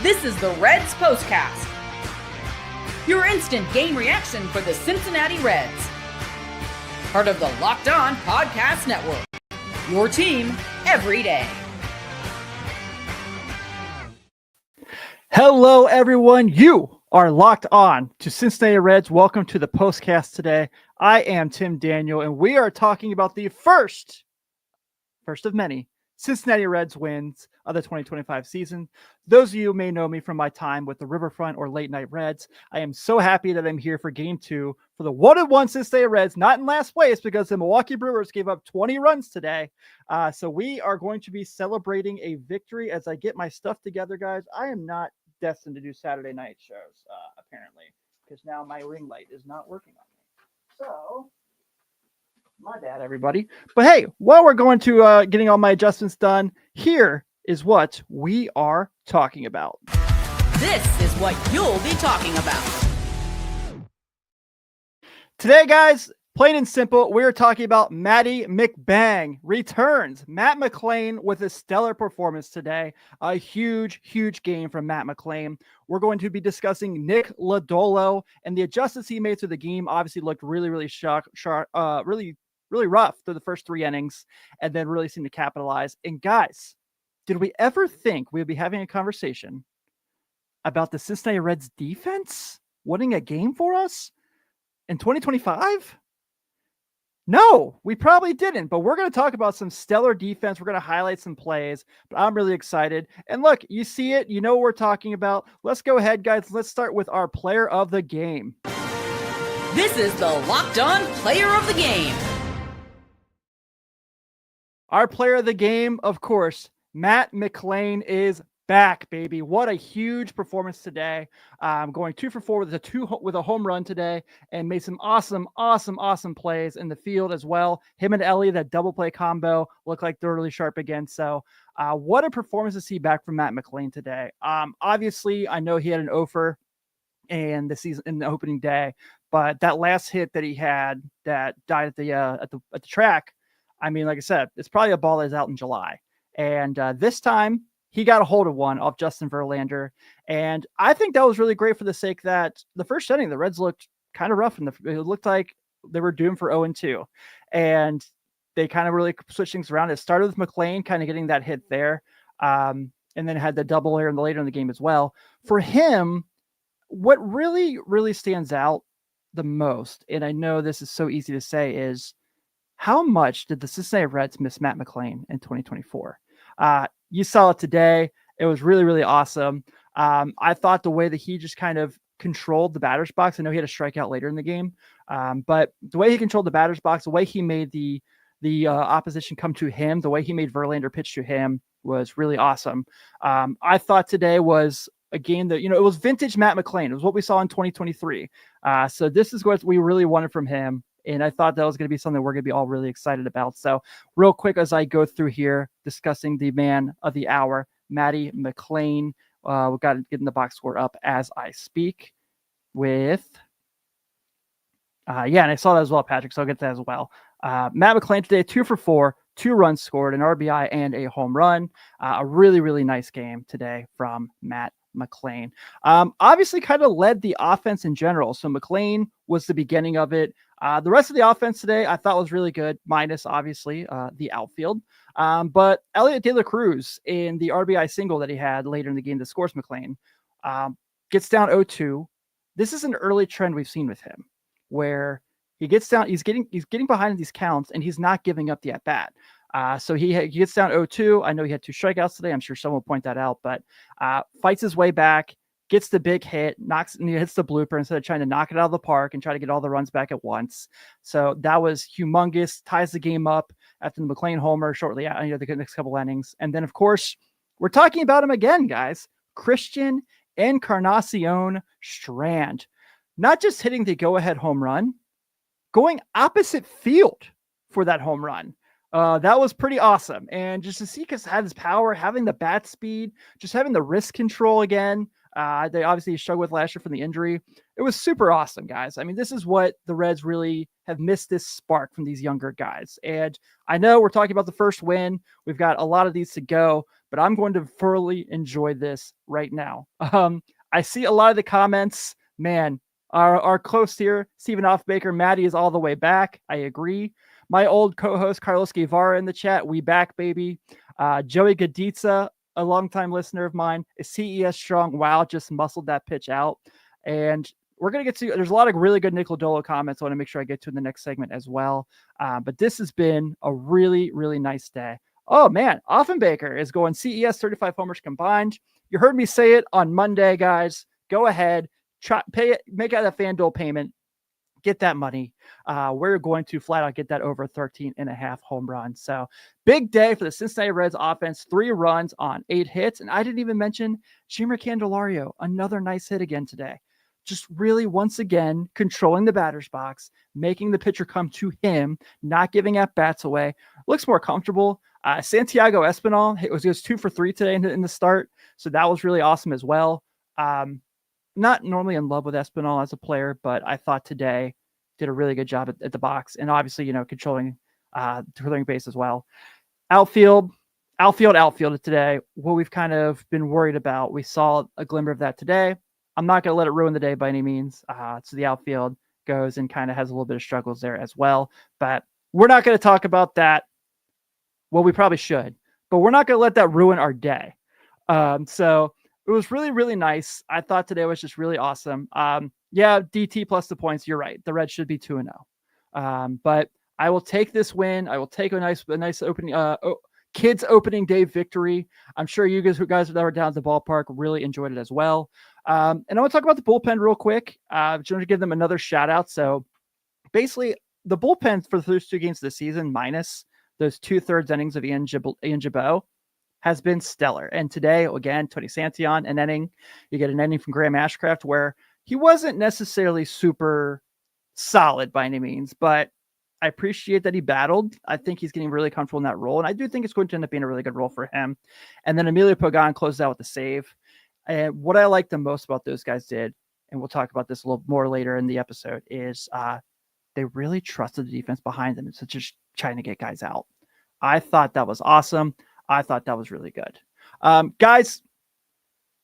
This is the Reds Postcast, your instant game reaction for the Cincinnati Reds. Part of the Locked On Podcast Network, your team every day. Hello, everyone. You are locked on to Cincinnati Reds. Welcome to the Postcast today. I am Tim Daniel, and we are talking about the first of many Cincinnati Reds wins of the 2025 season. Those of you who may know me from my time with the Riverfront or Late Night Reds, I am so happy that I'm here for Game 2 for the 1-1 Cincinnati Reds, not in last place because the Milwaukee Brewers gave up 20 runs today. So we are going to be celebrating a victory as I get my stuff together, guys. I am not destined to do Saturday night shows, apparently, because now my ring light is not working on me. So my bad, everybody. But hey, while we're going to getting all my adjustments done, here is what we are talking about. This is what you'll be talking about. Today, guys, plain and simple, we're talking about Matty McBang returns. Matt McLain with a stellar performance today. A huge game from Matt McLain. We're going to be discussing Nick Lodolo and the adjustments he made to the game. Obviously looked really rough through the first 3 innings and then really seemed to capitalize. And guys, did we ever think we'd be having a conversation about the Cincinnati Reds defense winning a game for us in 2025? No, we probably didn't, but we're going to talk about some stellar defense. We're going to highlight some plays, but I'm really excited. And look, you see it, you know what we're talking about. Let's go ahead, guys. Let's start with our player of the game. This is the Locked On Player of the Game. Our player of the game, of course, Matt McLain is back, baby. What a huge performance today. Going 2 for 4 with a home run today and made some awesome plays in the field as well. Him and Elly, that double play combo, looked like they're really sharp again. So what a performance to see back from Matt McLain today. Obviously, I know he had an offer in the opening day, but that last hit that he had that died at the track, I mean, like I said, it's probably a ball that's out in July. And this time, he got a hold of one off Justin Verlander. And I think that was really great for the sake that the first inning, the Reds looked kind of rough. It looked like they were doomed for 0-2. And they kind of really switched things around. It started with McLain kind of getting that hit there. And then had the double later in the game as well. For him, what really stands out the most, and I know this is so easy to say, is how much did the Cincinnati Reds miss Matt McLain in 2024? You saw it today. It was really awesome. I thought the way that he just kind of controlled the batter's box, I know he had a strikeout later in the game, but the way he controlled the batter's box, the way he made the opposition come to him, the way he made Verlander pitch to him was really awesome. I thought today was a game that, it was vintage Matt McLain. It was what we saw in 2023. So this is what we really wanted from him. And I thought that was going to be something we're going to be all really excited about. So real quick, as I go through here, discussing the man of the hour, Matty McLain. We've got to get the box score up as I speak with, and I saw that as well, Patrick. So I'll get that as well. Matt McLain today, 2 for 4, 2 runs scored, an RBI and a home run. A really nice game today from Matt McLain. Obviously kind of led the offense in general. So McLain was the beginning of it. The rest of the offense today I thought was really good, minus obviously the outfield. But Elliot De La Cruz in the RBI single that he had later in the game that scores McLain gets down 0-2. This is an early trend we've seen with him where he gets down, he's getting behind in these counts and he's not giving up the at bat. So he gets down 0-2. I know he had 2 strikeouts today. I'm sure someone will point that out, but fights his way back, gets the big hit, hits the blooper instead of trying to knock it out of the park and try to get all the runs back at once. So that was humongous, ties the game up after the McLain homer shortly after the next couple innings. And then, of course, we're talking about him again, guys. Christian Encarnacion-Strand. Not just hitting the go-ahead home run, going opposite field for that home run. That was pretty awesome. And just to see because had his power, having the bat speed, just having the wrist control again, They obviously struggled with last year from the injury. It was super awesome, guys. I mean, this is what the Reds really have missed, this spark from these younger guys. And I know we're talking about the first win. We've got a lot of these to go, but I'm going to thoroughly enjoy this right now. I see a lot of the comments, man, our close here, Stephen Offbaker, Maddie is all the way back. I agree. My old co-host, Carlos Guevara in the chat. We back, baby. Joey Gaditza, a longtime listener of mine, is CES strong. Wow, just muscled that pitch out. And we're going to get to, there's a lot of really good Nick Lodolo comments I want to make sure I get to in the next segment as well. But this has been a really, really nice day. Oh, man, Offenbaker is going CES 35 homers combined. You heard me say it on Monday, guys. Go ahead, make out a FanDuel payment. Get that money. We're going to flat out get that over 13.5 home runs. So big day for the Cincinnati Reds offense. 3 runs on 8 hits. And I didn't even mention Jeimer Candelario. Another nice hit again today. Just really, once again, controlling the batter's box, making the pitcher come to him, not giving at-bats away. Looks more comfortable. Santiago Espinal, it was 2 for 3 today in the start. So that was really awesome as well. Not normally in love with Espinal as a player, but I thought today did a really good job at the box. And obviously, controlling base as well. Outfield today. What we've kind of been worried about. We saw a glimmer of that today. I'm not going to let it ruin the day by any means. So the outfield goes and kind of has a little bit of struggles there as well. But we're not going to talk about that. Well, we probably should, but we're not going to let that ruin our day. So it was really, really nice. I thought today was just really awesome. DT plus the points. You're right. The Reds should be 2-0. But I will take this win. I will take a nice opening, kids opening day victory. I'm sure you guys that were down at the ballpark really enjoyed it as well. And I want to talk about the bullpen real quick. Just want to give them another shout out. So basically the bullpen for the first 2 games of the season, minus those 2/3 innings of Ian Jabot, has been stellar. And today, again, Tony Santillan, an inning. You get an inning from Graham Ashcraft where he wasn't necessarily super solid by any means, but I appreciate that he battled. I think he's getting really comfortable in that role. And I do think it's going to end up being a really good role for him. And then Emilio Pagan closed out with the save. And what I like the most about those guys did, and we'll talk about this a little more later in the episode, is they really trusted the defense behind them. It's just trying to get guys out. I thought that was awesome. I thought that was really good. Guys,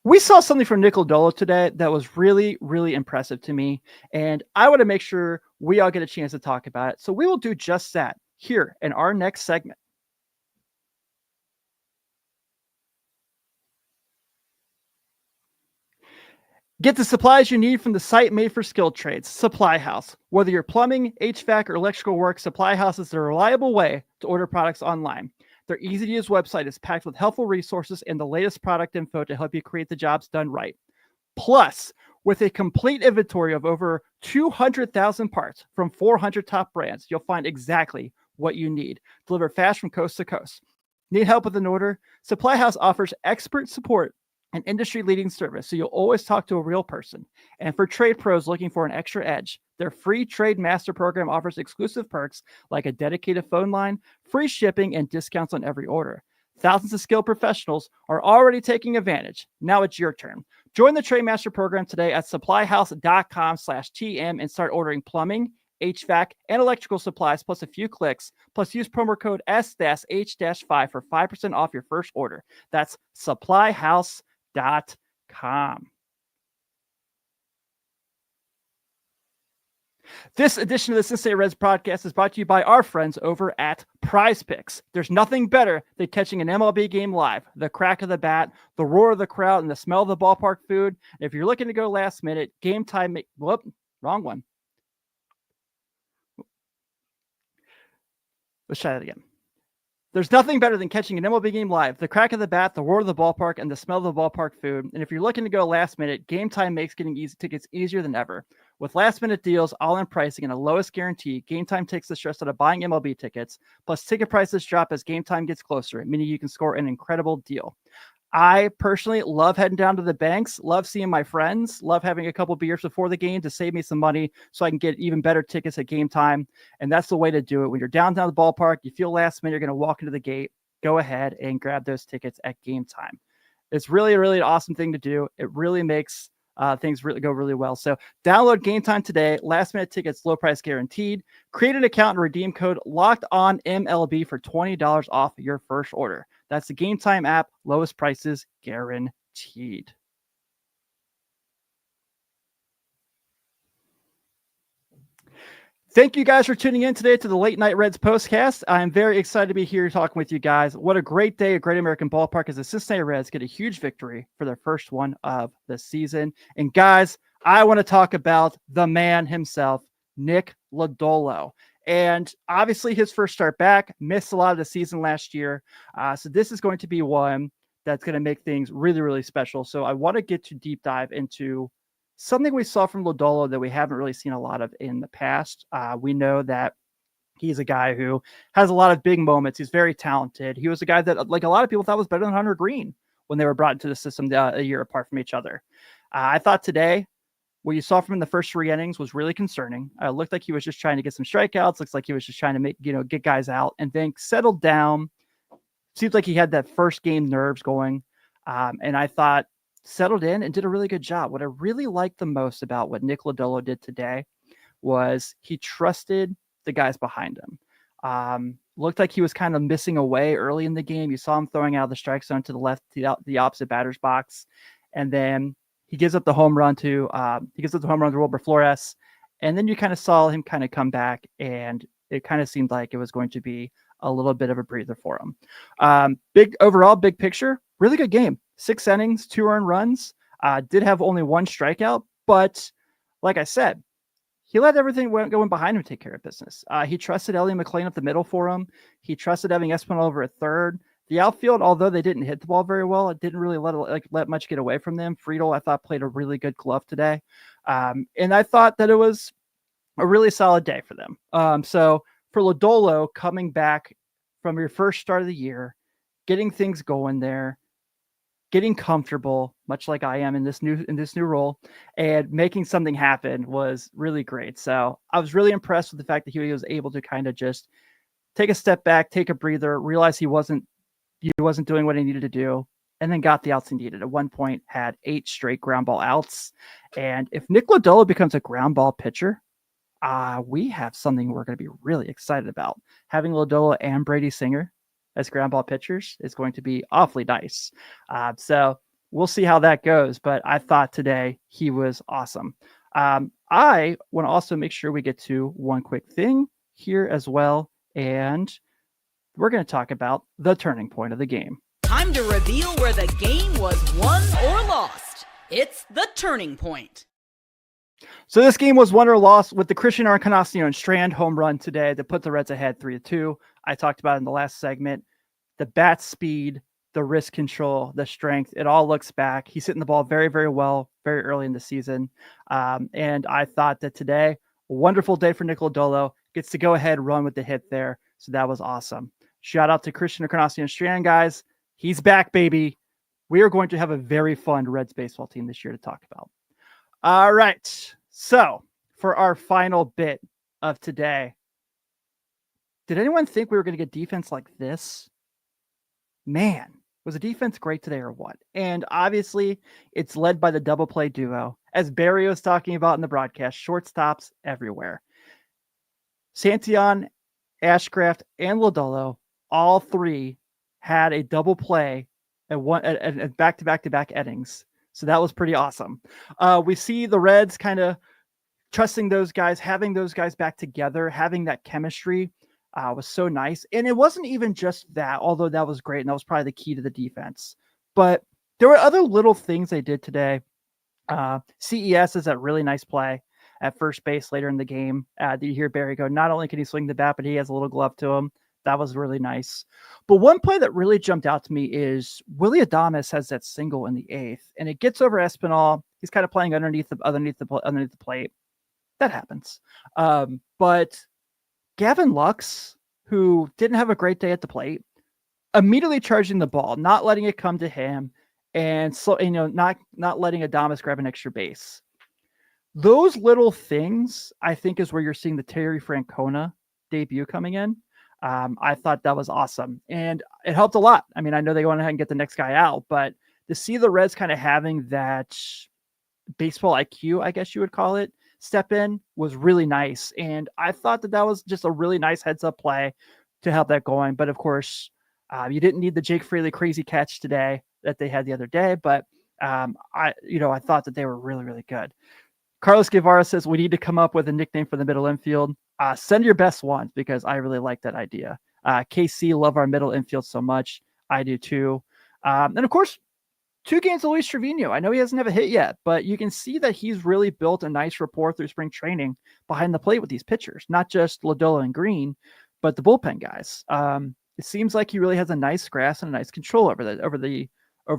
we saw something from Nick Lodolo today that was really, really impressive to me. And I want to make sure we all get a chance to talk about it. So we will do just that here in our next segment. Get the supplies you need from the site made for skilled trades, Supply House. Whether you're plumbing, HVAC, or electrical work, Supply House is the reliable way to order products online. Their easy-to-use website is packed with helpful resources and the latest product info to help you create the jobs done right. Plus, with a complete inventory of over 200,000 parts from 400 top brands, you'll find exactly what you need, delivered fast from coast to coast. Need help with an order? Supply House offers expert support and industry-leading service, so you'll always talk to a real person. And for trade pros looking for an extra edge, their free Trade Master program offers exclusive perks like a dedicated phone line, free shipping, and discounts on every order. Thousands of skilled professionals are already taking advantage. Now it's your turn. Join the Trade Master program today at supplyhouse.com/TM and start ordering plumbing, HVAC, and electrical supplies plus a few clicks. Plus use promo code S-H-5 for 5% off your first order. That's supplyhouse.com. This edition of the Cincinnati Reds podcast is brought to you by our friends over at Prize Picks. There's nothing better than catching an MLB game live. The crack of the bat, the roar of the crowd, and the smell of the ballpark food. And if you're looking to go last minute, Game Time, wrong one. Let's try that again. There's nothing better than catching an MLB game live. The crack of the bat, the roar of the ballpark, and the smell of the ballpark food. And if you're looking to go last minute, Game Time makes getting tickets easier than ever. With last minute deals, all-in pricing, and a lowest guarantee, Game Time takes the stress out of buying MLB tickets. Plus, ticket prices drop as Game Time gets closer, meaning you can score an incredible deal. I personally love heading down to the banks, love seeing my friends, love having a couple beers before the game to save me some money so I can get even better tickets at Game Time. And that's the way to do it. When you're down the ballpark, you feel last minute, you're going to walk into the gate, go ahead and grab those tickets at Game Time. It's really, really an awesome thing to do. It really makes things really go really well. So download Game Time today. Last minute tickets, low price guaranteed. Create an account and redeem code Locked On MLB for $20 off your first order. That's the Game Time app. Lowest prices guaranteed. Thank you guys for tuning in today to the Late Night Reds Postcast. I'm very excited to be here talking with you guys. What a great day, a great American ballpark as the Cincinnati Reds get a huge victory for their first one of the season. And guys, I want to talk about the man himself, Nick Lodolo. And obviously his first start back, missed a lot of the season last year. So this is going to be one that's going to make things really, really special. So I want to get to deep dive into something we saw from Lodolo that we haven't really seen a lot of in the past. We know that he's a guy who has a lot of big moments. He's very talented. He was a guy that, like, a lot of people thought was better than Hunter Green when they were brought into the system a year apart from each other. I thought today what you saw from him in the first 3 innings was really concerning. It looked like he was just trying to get some strikeouts. Looks like he was just trying to get guys out, and then settled down. Seems like he had that first game nerves going. And I thought settled in and did a really good job. What I really liked the most about what Nick Lodolo did today was he trusted the guys behind him. Looked like he was kind of missing away early in the game. You saw him throwing out of the strike zone to the left, the opposite batter's box. And then he gives up the home run to Wilber Flores. And then you kind of saw him kind of come back, and it kind of seemed like it was going to be a little bit of a breather for him. Big picture, really good game. 6 innings, 2 earned runs. Did have only 1 strikeout, but like I said, he let everything going behind him take care of business. He trusted Elly McLain up the middle for him. He trusted having Espinal over at third. The outfield, although they didn't hit the ball very well, it didn't really let much get away from them. Friedel, I thought, played a really good glove today. And I thought that it was a really solid day for them. So for Lodolo, coming back from your first start of the year, getting things going there, getting comfortable, much like I am in this new role, and making something happen was really great. So I was really impressed with the fact that he was able to kind of just take a step back, take a breather, realize he wasn't doing what he needed to do, and then got the outs he needed. At one point, had 8 straight ground ball outs. And if Nick Lodolo becomes a ground ball pitcher, we have something we're going to be really excited about. Having Lodolo and Brady Singer as ground ball pitchers is going to be awfully nice. So we'll see how that goes. But I thought today he was awesome. I want to also make sure we get to one quick thing here as well. And we're going to talk about the turning point of the game. Time to reveal where the game was won or lost. It's the turning point. So this game was won or lost with the Christian Encarnacion-Strand home run today that put the Reds ahead 3-2. I talked about it in the last segment. The bat speed, the wrist control, the strength, it all looks back. He's hitting the ball very, very well, very early in the season. And I thought that today, a wonderful day for Nick Lodolo. Gets to go ahead, run with the hit there. So that was awesome. Shout out to Christian Encarnacion-Strand, guys. He's back, baby. We are going to have a very fun Reds baseball team this year to talk about. All right. So for our final bit of today, did anyone think we were going to get defense like this? Man, was the defense great today or what? And obviously, it's led by the double play duo. As Barry was talking about in the broadcast, shortstops everywhere. Santillan, Ashcraft, and Lodolo, all 3 had a double play at back-to-back innings. So that was pretty awesome. We see the Reds kind of trusting those guys, having those guys back together, having that chemistry was so nice. And it wasn't even just that, although that was great. And that was probably the key to the defense. But there were other little things they did today. CES is that really nice play at first base later in the game. You hear Barry go, not only can he swing the bat, but he has a little glove to him. That was really nice. But one play that really jumped out to me is Willy Adames has that single in the 8th, and it gets over Espinal. He's kind of playing underneath the plate. That happens. But Gavin Lux, who didn't have a great day at the plate, immediately charging the ball, not letting it come to him, and not letting Adames grab an extra base. Those little things, I think, is where you're seeing the Terry Francona debut coming in. I thought that was awesome, and it helped a lot. I mean, I know they went ahead and get the next guy out, but to see the Reds kind of having that baseball IQ, I guess you would call it, step in was really nice. And I thought that was just a really nice heads up play to help that going. But of course, you didn't need the Jake Fraley crazy catch today that they had the other day. But I thought that they were really, really good. Carlos Guevara says we need to come up with a nickname for the middle infield. Send your best ones because I really like that idea. KC, love our middle infield so much. I do too. And of course, 2 games of Luis Trevino. I know he hasn't have a hit yet, but you can see that he's really built a nice rapport through spring training behind the plate with these pitchers, not just Lodolo and Green, but the bullpen guys. It seems like he really has a nice grasp and a nice control over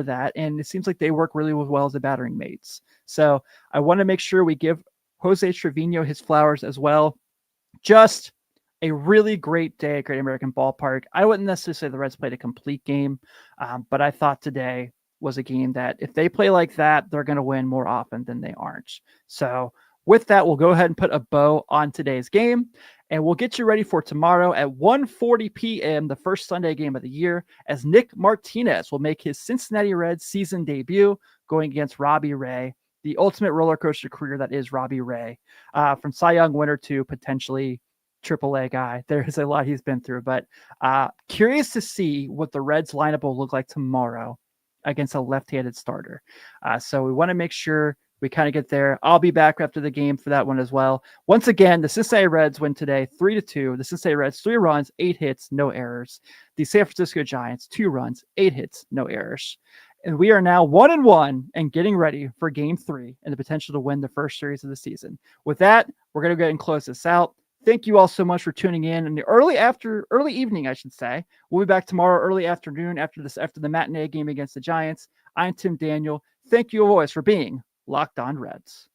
that. And it seems like they work really well as the battering mates. So I want to make sure we give Jose Trevino his flowers as well. Just a really great day at Great American Ballpark. I wouldn't necessarily say the Reds played a complete game, but I thought today was a game that if they play like that, they're going to win more often than they aren't. So with that, we'll go ahead and put a bow on today's game, and we'll get you ready for tomorrow at 1:40 p.m., the first Sunday game of the year, as Nick Martinez will make his Cincinnati Reds season debut going against Robbie Ray, the ultimate roller coaster career that is Robbie Ray, from Cy Young winner to potentially AAA guy. There is a lot he's been through, but curious to see what the Reds lineup will look like tomorrow against a left-handed starter. So we want to make sure we kind of get there. I'll be back after the game for that one as well. Once again, the Cincinnati Reds win today 3-2. The Cincinnati Reds, 3 runs, 8 hits, no errors. The San Francisco Giants, 2 runs, 8 hits, no errors. And we are now 1-1 and getting ready for game 3 and the potential to win the first series of the season. With that, we're going to go ahead and close this out. Thank you all so much for tuning in the early evening, I should say. We'll be back tomorrow, early afternoon after the matinee game against the Giants. I'm Tim Daniel. Thank you always for being Locked On Reds.